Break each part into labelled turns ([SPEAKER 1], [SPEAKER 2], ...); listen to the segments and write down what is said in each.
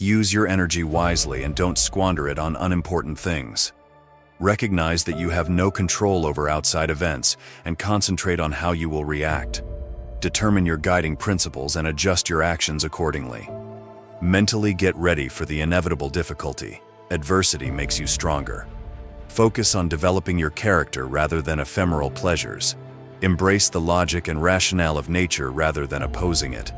[SPEAKER 1] Use your energy wisely and don't squander it on unimportant things. Recognize that you have no control over outside events and concentrate on how you will react. Determine your guiding principles and adjust your actions accordingly. Mentally get ready for the inevitable difficulty. Adversity makes you stronger. Focus on developing your character rather than ephemeral pleasures. Embrace the logic and rationale of nature rather than opposing it.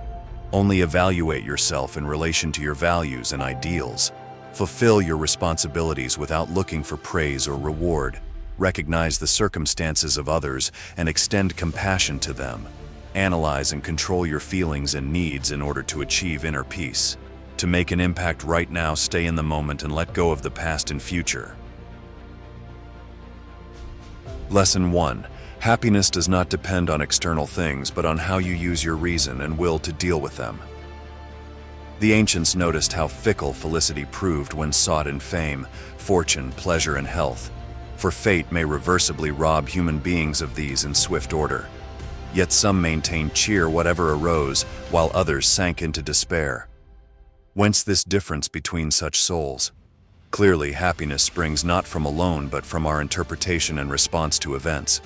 [SPEAKER 1] Only evaluate yourself in relation to your values and ideals. Fulfill your responsibilities without looking for praise or reward. Recognize the circumstances of others and extend compassion to them. Analyze and control your feelings and needs in order to achieve inner peace. To make an impact right now, stay in the moment and let go of the past and future. Lesson 1. Happiness does not depend on external things, but on how you use your reason and will to deal with them. The ancients noticed how fickle felicity proved when sought in fame, fortune, pleasure, and health, for fate may reversibly rob human beings of these in swift order. Yet some maintained cheer whatever arose, while others sank into despair. Whence this difference between such souls? Clearly, happiness springs not from alone but from our interpretation and response to events.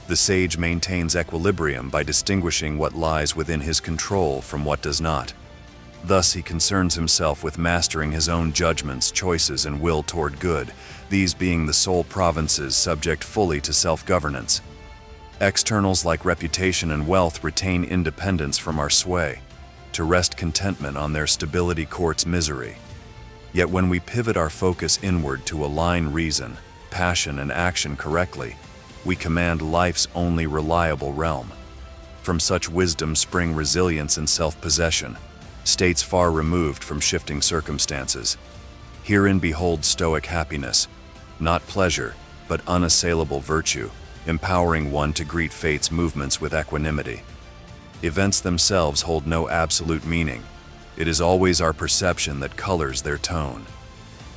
[SPEAKER 1] The sage maintains equilibrium by distinguishing what lies within his control from what does not. Thus he concerns himself with mastering his own judgments, choices, and will toward good, these being the sole provinces subject fully to self-governance. Externals like reputation and wealth retain independence from our sway. To rest contentment on their stability courts misery. Yet when we pivot our focus inward to align reason, passion, and action correctly, we command life's only reliable realm. From such wisdom spring resilience and self-possession, states far removed from shifting circumstances. Herein behold Stoic happiness, not pleasure, but unassailable virtue, empowering one to greet fate's movements with equanimity. Events themselves hold no absolute meaning. It is always our perception that colors their tone.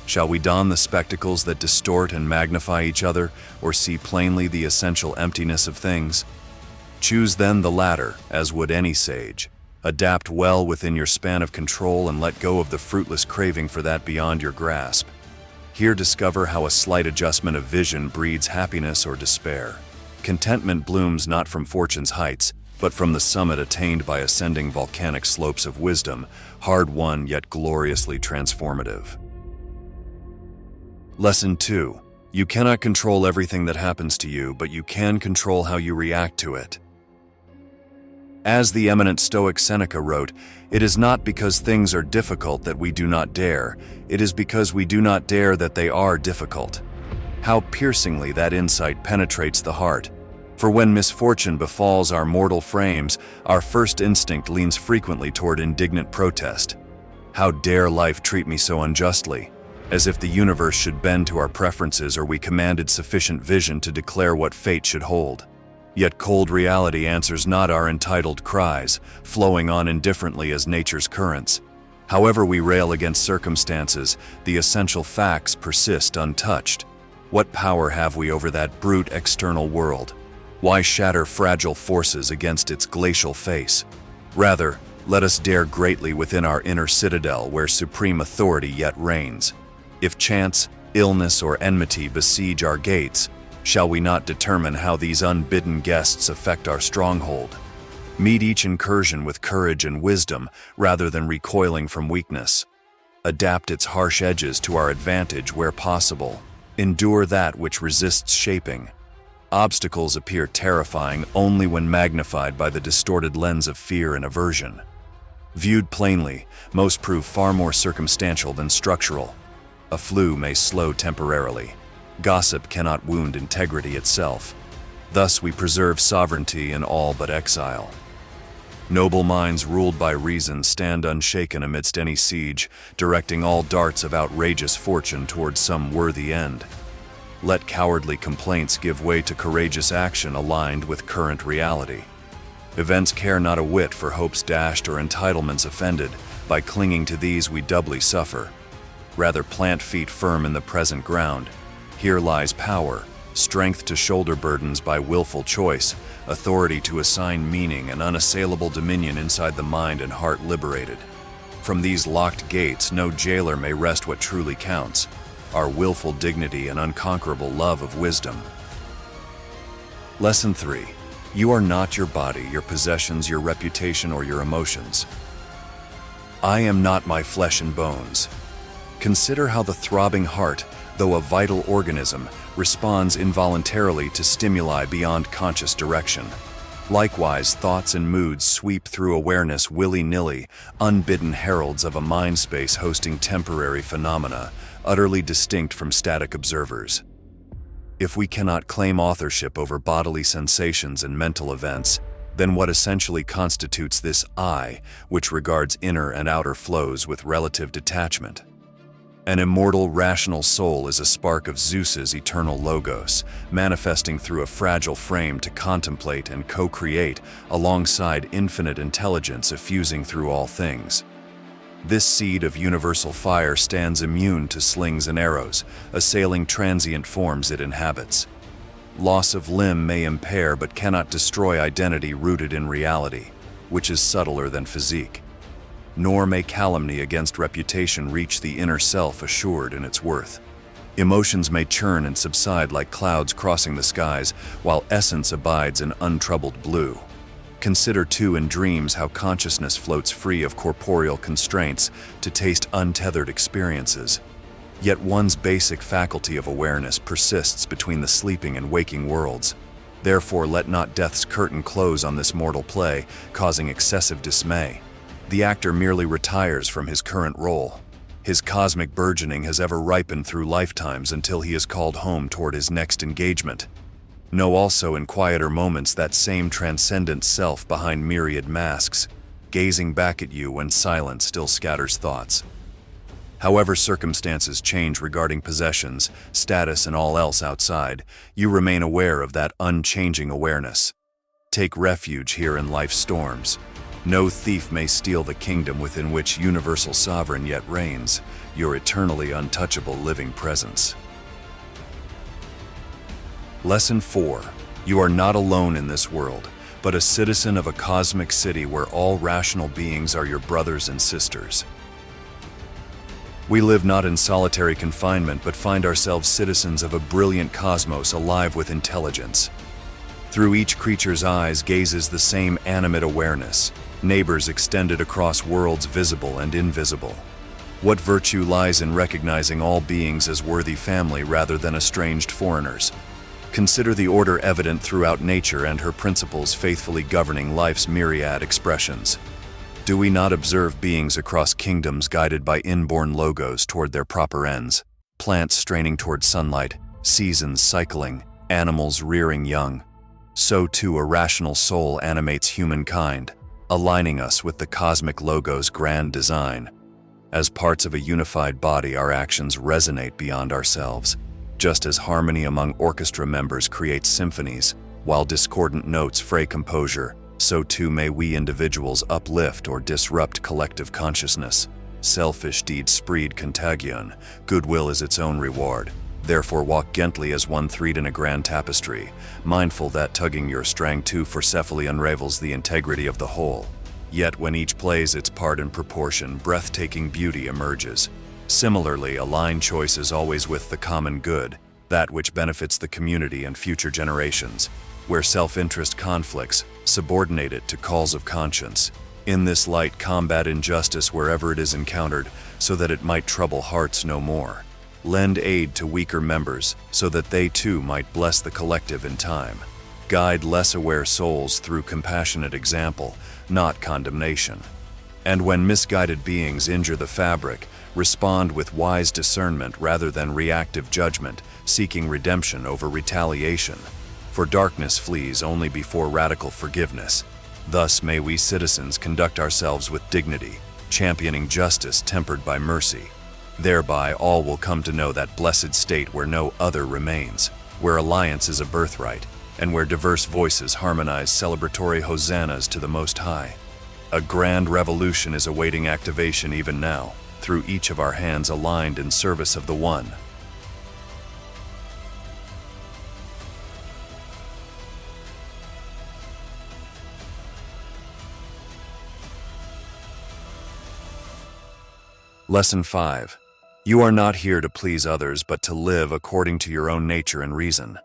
[SPEAKER 1] Shall we don the spectacles that distort and magnify each other, or see plainly the essential emptiness of things? Choose then the latter, as would any sage. Adapt well within your span of control and let go of the fruitless craving for that beyond your grasp. Here discover how a slight adjustment of vision breeds happiness or despair. Contentment blooms not from fortune's heights, but from the summit attained by ascending volcanic slopes of wisdom, hard-won yet gloriously transformative. Lesson 2. You cannot control everything that happens to you, but you can control how you react to it. As the eminent Stoic Seneca wrote, "It is not because things are difficult that we do not dare, it is because we do not dare that they are difficult." How piercingly that insight penetrates the heart. For when misfortune befalls our mortal frames, our first instinct leans frequently toward indignant protest. How dare life treat me so unjustly? As if the universe should bend to our preferences or we commanded sufficient vision to declare what fate should hold. Yet cold reality answers not our entitled cries, flowing on indifferently as nature's currents. However we rail against circumstances, the essential facts persist untouched. What power have we over that brute external world? Why shatter fragile forces against its glacial face? Rather, let us dare greatly within our inner citadel where supreme authority yet reigns. If chance, illness, or enmity besiege our gates, shall we not determine how these unbidden guests affect our stronghold? Meet each incursion with courage and wisdom rather than recoiling from weakness. Adapt its harsh edges to our advantage where possible. Endure that which resists shaping. Obstacles appear terrifying only when magnified by the distorted lens of fear and aversion. Viewed plainly, most prove far more circumstantial than structural. A flu may slow temporarily. Gossip cannot wound integrity itself. Thus we preserve sovereignty in all but exile. Noble minds ruled by reason stand unshaken amidst any siege, directing all darts of outrageous fortune towards some worthy end. Let cowardly complaints give way to courageous action aligned with current reality. Events care not a whit for hopes dashed or entitlements offended. By clinging to these we doubly suffer. Rather plant feet firm in the present ground. Here lies power, strength to shoulder burdens by willful choice, authority to assign meaning, and unassailable dominion inside the mind and heart liberated. From these locked gates, no jailer may wrest what truly counts: our willful dignity and unconquerable love of wisdom. Lesson 3. You are not your body, your possessions, your reputation, or your emotions. I am not my flesh and bones. Consider how the throbbing heart, though a vital organism, responds involuntarily to stimuli beyond conscious direction. Likewise, thoughts and moods sweep through awareness willy-nilly, unbidden heralds of a mind space hosting temporary phenomena, utterly distinct from static observers. If we cannot claim authorship over bodily sensations and mental events, then what essentially constitutes this I, which regards inner and outer flows with relative detachment? An immortal, rational soul is a spark of Zeus's eternal logos, manifesting through a fragile frame to contemplate and co-create alongside infinite intelligence effusing through all things. This seed of universal fire stands immune to slings and arrows, assailing transient forms it inhabits. Loss of limb may impair but cannot destroy identity rooted in reality, which is subtler than physique. Nor may calumny against reputation reach the inner self assured in its worth. Emotions may churn and subside like clouds crossing the skies, while essence abides in untroubled blue. Consider too in dreams how consciousness floats free of corporeal constraints to taste untethered experiences. Yet one's basic faculty of awareness persists between the sleeping and waking worlds. Therefore let not death's curtain close on this mortal play, causing excessive dismay. The actor merely retires from his current role. His cosmic burgeoning has ever ripened through lifetimes until he is called home toward his next engagement. Know also in quieter moments that same transcendent self behind myriad masks, gazing back at you when silence still scatters thoughts. However circumstances change regarding possessions, status, and all else outside, you remain aware of that unchanging awareness. Take refuge here in life's storms. No thief may steal the kingdom within which universal sovereign yet reigns, your eternally untouchable living presence. Lesson 4. You are not alone in this world, but a citizen of a cosmic city where all rational beings are your brothers and sisters. We live not in solitary confinement, but find ourselves citizens of a brilliant cosmos alive with intelligence. Through each creature's eyes gazes the same animate awareness, neighbors extended across worlds visible and invisible. What virtue lies in recognizing all beings as worthy family rather than estranged foreigners? Consider the order evident throughout nature and her principles faithfully governing life's myriad expressions. Do we not observe beings across kingdoms guided by inborn logos toward their proper ends? Plants straining toward sunlight, seasons cycling, animals rearing young. So too a rational soul animates humankind, aligning us with the cosmic logo's grand design. As parts of a unified body, our actions resonate beyond ourselves. Just as harmony among orchestra members creates symphonies, while discordant notes fray composure, so too may we individuals uplift or disrupt collective consciousness. Selfish deeds spread contagion, goodwill is its own reward. Therefore walk gently as one thread in a grand tapestry, mindful that tugging your strang too forcefully unravels the integrity of the whole. Yet when each plays its part in proportion, breathtaking beauty emerges. Similarly, align choices always with the common good, that which benefits the community and future generations. Where self-interest conflicts, subordinate it to calls of conscience. In this light, combat injustice wherever it is encountered, so that it might trouble hearts no more. Lend aid to weaker members, so that they too might bless the collective in time. Guide less aware souls through compassionate example, not condemnation. And when misguided beings injure the fabric, respond with wise discernment rather than reactive judgment, seeking redemption over retaliation. For darkness flees only before radical forgiveness. Thus may we citizens conduct ourselves with dignity, championing justice tempered by mercy. Thereby all will come to know that blessed state where no other remains, where alliance is a birthright, and where diverse voices harmonize celebratory hosannas to the Most High. A grand revolution is awaiting activation even now, through each of our hands aligned in service of the One. Lesson 5. You are not here to please others, but to live according to your own nature and reason.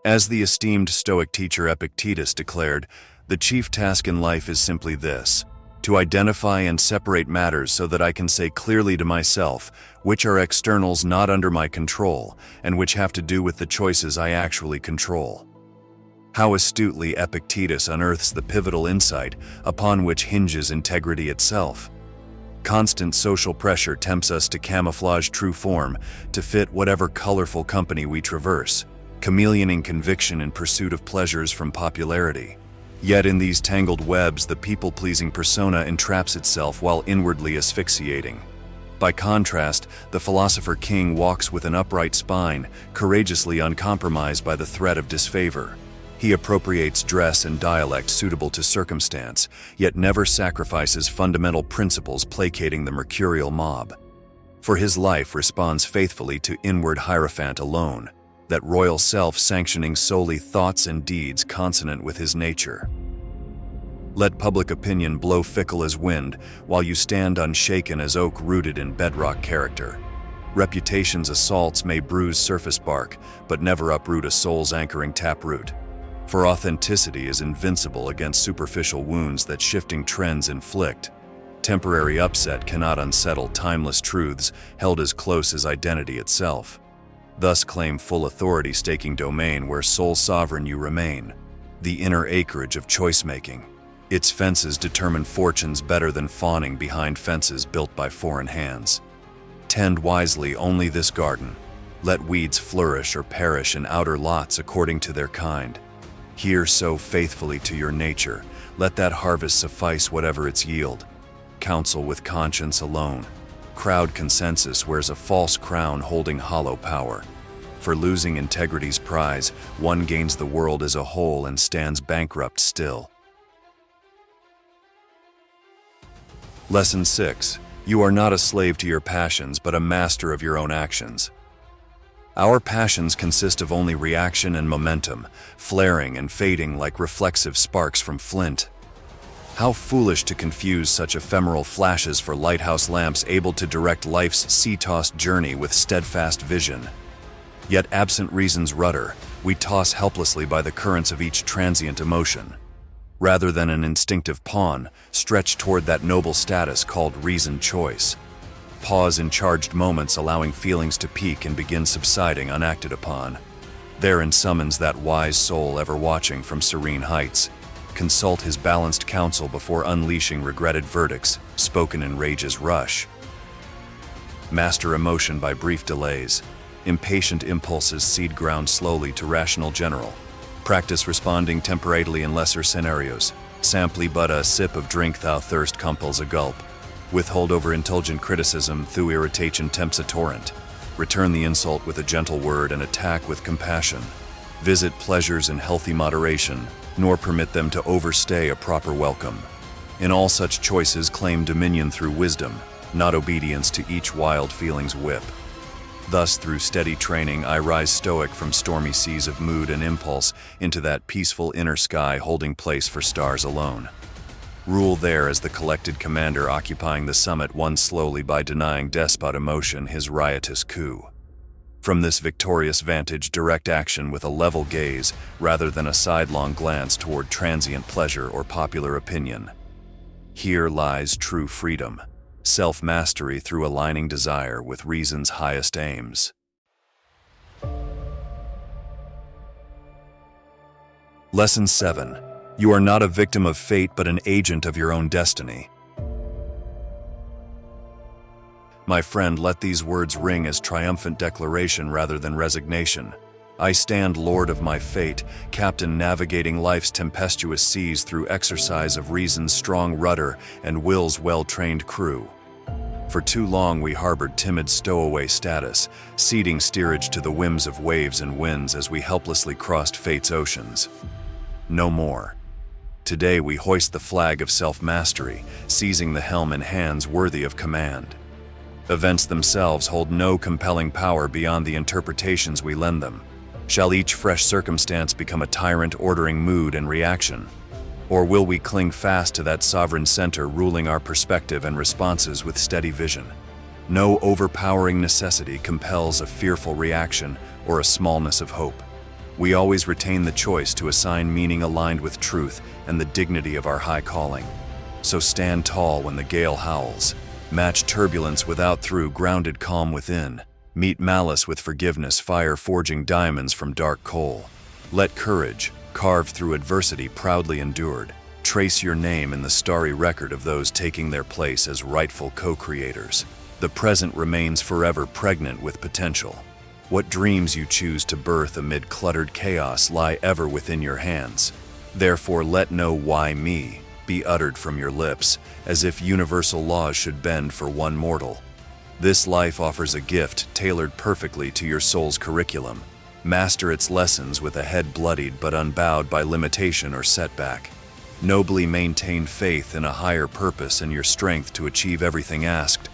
[SPEAKER 1] As the esteemed Stoic teacher Epictetus declared, the chief task in life is simply this: to identify and separate matters so that I can say clearly to myself which are externals not under my control and which have to do with the choices I actually control. How astutely Epictetus unearths the pivotal insight upon which hinges integrity itself. Constant social pressure tempts us to camouflage true form to fit whatever colorful company we traverse, chameleoning conviction in pursuit of pleasures from popularity. Yet in these tangled webs, the people-pleasing persona entraps itself while inwardly asphyxiating. By contrast, the philosopher king walks with an upright spine, courageously uncompromised by the threat of disfavor. He appropriates dress and dialect suitable to circumstance, yet never sacrifices fundamental principles placating the mercurial mob. For his life responds faithfully to inward hierophant alone, that royal self sanctioning solely thoughts and deeds consonant with his nature. Let public opinion blow fickle as wind, while you stand unshaken as oak rooted in bedrock character. Reputation's assaults may bruise surface bark, but never uproot a soul's anchoring taproot. For authenticity is invincible against superficial wounds that shifting trends inflict. Temporary upset cannot unsettle timeless truths held as close as identity itself. Thus claim full authority, staking domain where sole sovereign you remain, the inner acreage of choice-making. Its fences determine fortunes better than fawning behind fences built by foreign hands. Tend wisely only this garden. Let weeds flourish or perish in outer lots according to their kind. Here sow faithfully to your nature. Let that harvest suffice whatever its yield. Counsel with conscience alone. Crowd consensus wears a false crown holding hollow power. For losing integrity's prize, one gains the world as a whole and stands bankrupt still. Lesson 6. You are not a slave to your passions, but a master of your own actions. Our passions consist of only reaction and momentum, flaring and fading like reflexive sparks from flint. How foolish to confuse such ephemeral flashes for lighthouse lamps able to direct life's sea-tossed journey with steadfast vision. Yet absent reason's rudder, we toss helplessly by the currents of each transient emotion. Rather than an instinctive pawn, stretch toward that noble status called reasoned choice. Pause in charged moments, allowing feelings to peak and begin subsiding unacted upon. Therein summons that wise soul ever watching from serene heights. Consult his balanced counsel before unleashing regretted verdicts, spoken in rage's rush. Master emotion by brief delays. Impatient impulses seed ground slowly to rational general. Practice responding temperately in lesser scenarios. Samply but a sip of drink thou thirst compels a gulp. Withhold over indulgent criticism through irritation tempts a torrent. Return the insult with a gentle word and attack with compassion. Visit pleasures in healthy moderation, nor permit them to overstay a proper welcome. In all such choices claim dominion through wisdom, not obedience to each wild feeling's whip. Thus, through steady training, I rise stoic from stormy seas of mood and impulse into that peaceful inner sky holding place for stars alone. Rule there as the collected commander occupying the summit, won slowly by denying despot emotion his riotous coup. From this victorious vantage, direct action with a level gaze rather than a sidelong glance toward transient pleasure or popular opinion. Here lies true freedom. Self-mastery through aligning desire with reason's highest aims. Lesson 7. You are not a victim of fate, but an agent of your own destiny. My friend, let these words ring as triumphant declaration rather than resignation. I stand lord of my fate, captain navigating life's tempestuous seas through exercise of reason's strong rudder and will's well-trained crew. For too long we harbored timid stowaway status, ceding steerage to the whims of waves and winds as we helplessly crossed fate's oceans. No more. Today we hoist the flag of self-mastery, seizing the helm in hands worthy of command. Events themselves hold no compelling power beyond the interpretations we lend them. Shall each fresh circumstance become a tyrant ordering mood and reaction? Or will we cling fast to that sovereign center ruling our perspective and responses with steady vision? No overpowering necessity compels a fearful reaction or a smallness of hope. We always retain the choice to assign meaning aligned with truth and the dignity of our high calling. So stand tall when the gale howls. Match turbulence without through grounded calm within. Meet malice with forgiveness, fire forging diamonds from dark coal. Let courage, carved through adversity, proudly endured, trace your name in the starry record of those taking their place as rightful co-creators. The present remains forever pregnant with potential. What dreams you choose to birth amid cluttered chaos lie ever within your hands. Therefore let no "why me" be uttered from your lips, as if universal laws should bend for one mortal. This life offers a gift tailored perfectly to your soul's curriculum. Master its lessons with a head bloodied but unbowed by limitation or setback. Nobly maintain faith in a higher purpose and your strength to achieve everything asked.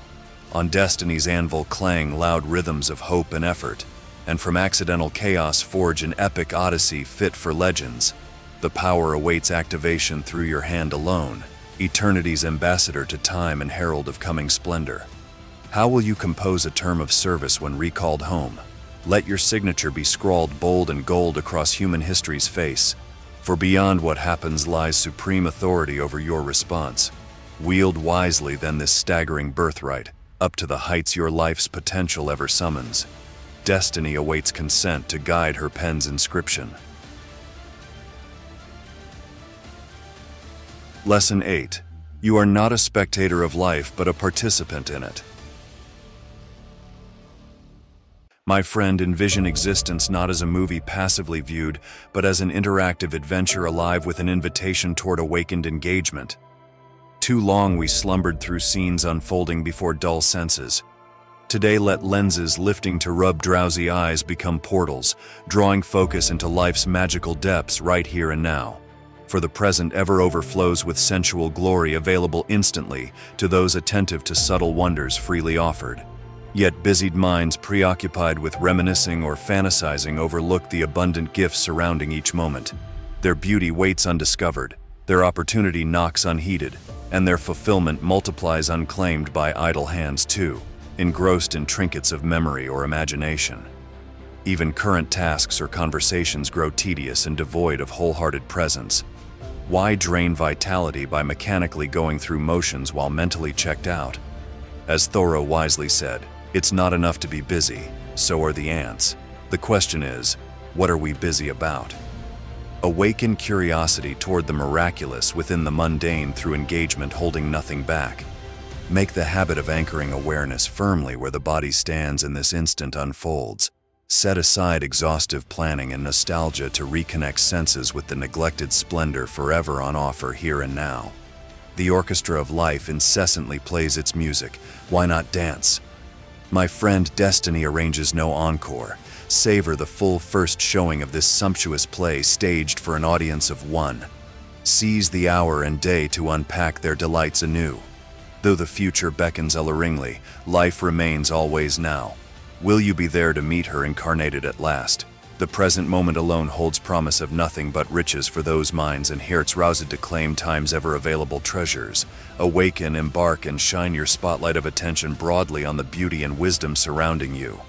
[SPEAKER 1] On destiny's anvil clang loud rhythms of hope and effort, and from accidental chaos forge an epic odyssey fit for legends. The power awaits activation through your hand alone, eternity's ambassador to time and herald of coming splendor. How will you compose a term of service when recalled home? Let your signature be scrawled bold and gold across human history's face, for beyond what happens lies supreme authority over your response. Wield wisely then this staggering birthright, up to the heights your life's potential ever summons. Destiny awaits consent to guide her pen's inscription. Lesson 8. You are not a spectator of life, but a participant in it. My friend, envision existence not as a movie passively viewed, but as an interactive adventure alive with an invitation toward awakened engagement. Too long we slumbered through scenes unfolding before dull senses. Today let lenses lifting to rub drowsy eyes become portals, drawing focus into life's magical depths right here and now. For the present ever overflows with sensual glory available instantly to those attentive to subtle wonders freely offered. Yet busied minds preoccupied with reminiscing or fantasizing overlook the abundant gifts surrounding each moment. Their beauty waits undiscovered, their opportunity knocks unheeded, and their fulfillment multiplies unclaimed by idle hands too, engrossed in trinkets of memory or imagination. Even current tasks or conversations grow tedious and devoid of wholehearted presence. Why drain vitality by mechanically going through motions while mentally checked out? As Thoreau wisely said, it's not enough to be busy, so are the ants. The question is, what are we busy about? Awaken curiosity toward the miraculous within the mundane through engagement holding nothing back. Make the habit of anchoring awareness firmly where the body stands and this instant unfolds. Set aside exhaustive planning and nostalgia to reconnect senses with the neglected splendor forever on offer here and now. The orchestra of life incessantly plays its music. Why not dance? My friend, destiny arranges no encore. Savor the full first showing of this sumptuous play staged for an audience of one. Seize the hour and day to unpack their delights anew. Though the future beckons alluringly, life remains always now. Will you be there to meet her incarnated at last? The present moment alone holds promise of nothing but riches for those minds and hearts roused to claim time's ever-available treasures. Awaken, embark, and shine your spotlight of attention broadly on the beauty and wisdom surrounding you.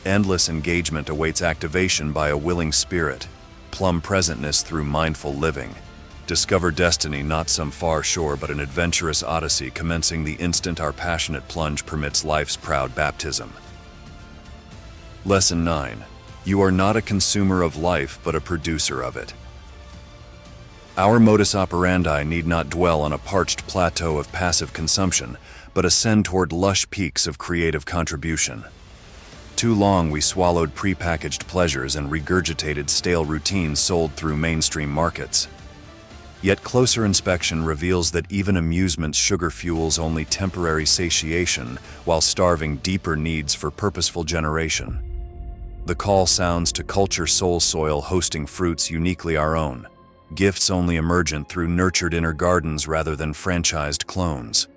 [SPEAKER 1] Endless engagement awaits activation by a willing spirit. Plumb presentness through mindful living. Discover destiny not some far shore but an adventurous odyssey commencing the instant our passionate plunge permits life's proud baptism. Lesson 9. You are not a consumer of life, but a producer of it. Our modus operandi need not dwell on a parched plateau of passive consumption, but ascend toward lush peaks of creative contribution. Too long we swallowed prepackaged pleasures and regurgitated stale routines sold through mainstream markets. Yet closer inspection reveals that even amusement's sugar fuels only temporary satiation while starving deeper needs for purposeful generation. The call sounds to culture soul soil hosting fruits uniquely our own, gifts only emergent through nurtured inner gardens rather than franchised clones.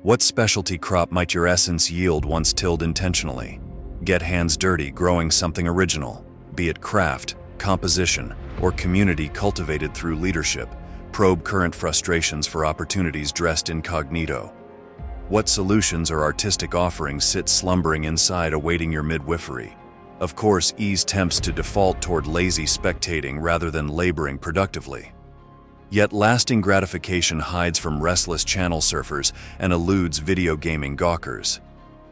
[SPEAKER 1] What specialty crop might your essence yield once tilled intentionally? Get hands dirty growing something original, be it craft, composition, or community cultivated through leadership. Probe current frustrations for opportunities dressed incognito. What solutions or artistic offerings sit slumbering inside awaiting your midwifery? Of course, ease tempts to default toward lazy spectating rather than laboring productively. Yet lasting gratification hides from restless channel surfers and eludes video gaming gawkers.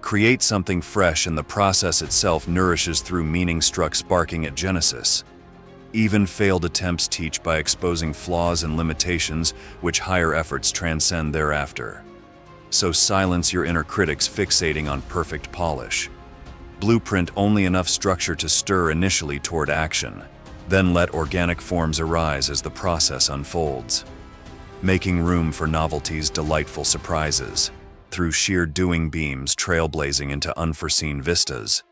[SPEAKER 1] Create something fresh and the process itself nourishes through meaning-struck sparking at genesis. Even failed attempts teach by exposing flaws and limitations which higher efforts transcend thereafter. So silence your inner critics fixating on perfect polish. Blueprint only enough structure to stir initially toward action. Then let organic forms arise as the process unfolds. Making room for novelty's delightful surprises. Through sheer doing beams trailblazing into unforeseen vistas.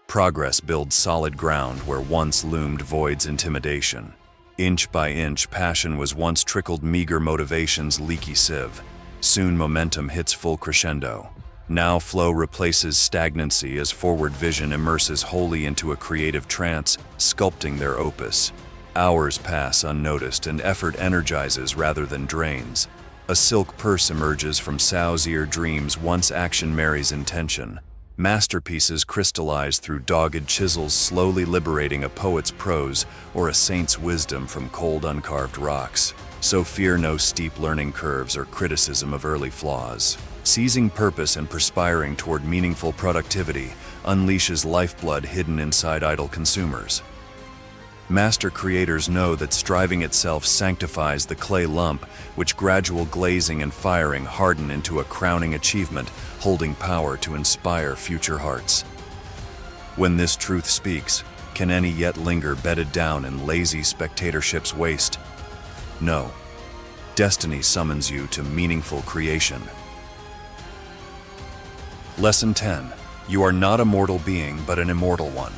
[SPEAKER 1] Progress builds solid ground where once loomed void's intimidation. Inch by inch, passion was once trickled meager motivation's leaky sieve. Soon momentum hits full crescendo. Now flow replaces stagnancy as forward vision immerses wholly into a creative trance, sculpting their opus. Hours pass unnoticed and effort energizes rather than drains. A silk purse emerges from sow's ear dreams once action marries intention. Masterpieces crystallize through dogged chisels slowly liberating a poet's prose or a saint's wisdom from cold uncarved rocks. So fear no steep learning curves or criticism of early flaws. Seizing purpose and perspiring toward meaningful productivity unleashes lifeblood hidden inside idle consumers. Master creators know that striving itself sanctifies the clay lump, which gradual glazing and firing harden into a crowning achievement, holding power to inspire future hearts. When this truth speaks, can any yet linger bedded down in lazy spectatorship's waste? No. Destiny summons you to meaningful creation. Lesson 10. You are not a mortal being, but an immortal one.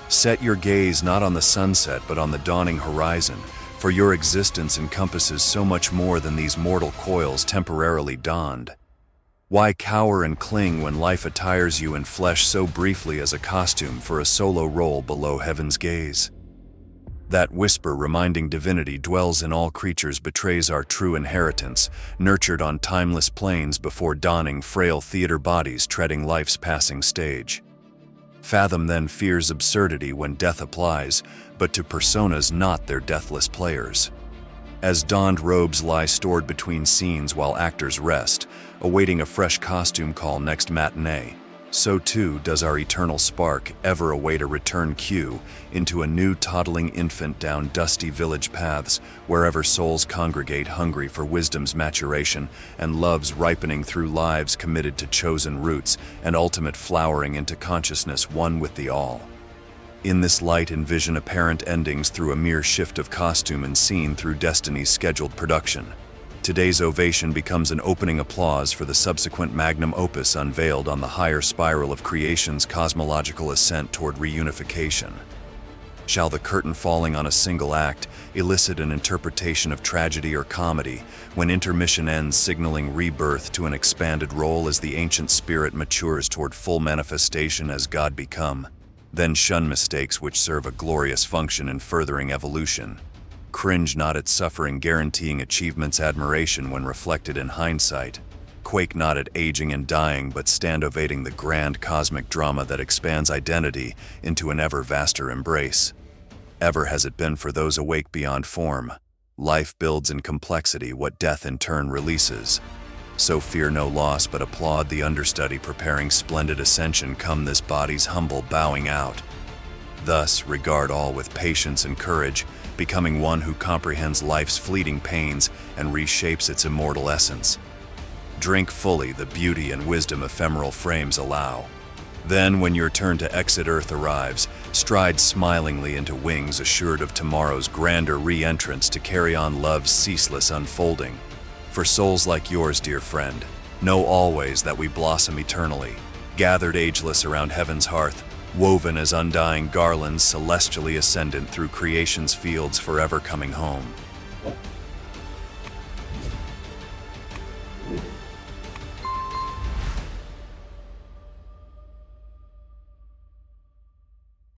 [SPEAKER 1] Set your gaze not on the sunset, but on the dawning horizon, for your existence encompasses so much more than these mortal coils temporarily donned. Why cower and cling when life attires you in flesh so briefly as a costume for a solo role below heaven's gaze? That whisper reminding divinity dwells in all creatures betrays our true inheritance, nurtured on timeless plains before donning frail theater bodies treading life's passing stage. Fathom then fear's absurdity when death applies, but to personas not their deathless players. As donned robes lie stored between scenes while actors rest, awaiting a fresh costume call next matinee, so too does our eternal spark ever await a return cue into a new toddling infant down dusty village paths wherever souls congregate hungry for wisdom's maturation and love's ripening through lives committed to chosen roots and ultimate flowering into consciousness one with the all. In this light envision apparent endings through a mere shift of costume and scene through destiny's scheduled production. Today's ovation becomes an opening applause for the subsequent magnum opus unveiled on the higher spiral of creation's cosmological ascent toward reunification. Shall the curtain falling on a single act elicit an interpretation of tragedy or comedy, when intermission ends signaling rebirth to an expanded role as the ancient spirit matures toward full manifestation as God become? Then shun mistakes which serve a glorious function in furthering evolution. Cringe not at suffering guaranteeing achievement's admiration when reflected in hindsight. Quake not at aging and dying, but stand ovating the grand cosmic drama that expands identity into an ever vaster embrace. Ever has it been for those awake beyond form. Life builds in complexity what death in turn releases. So fear no loss, but applaud the understudy preparing splendid ascension come this body's humble bowing out. Thus, regard all with patience and courage, becoming one who comprehends life's fleeting pains and reshapes its immortal essence. Drink fully the beauty and wisdom ephemeral frames allow. Then, when your turn to exit Earth arrives, stride smilingly into wings assured of tomorrow's grander re-entrance to carry on love's ceaseless unfolding. For souls like yours, dear friend, know always that we blossom eternally, gathered ageless around heaven's hearth, woven as undying garlands celestially ascendant through creation's fields forever coming home.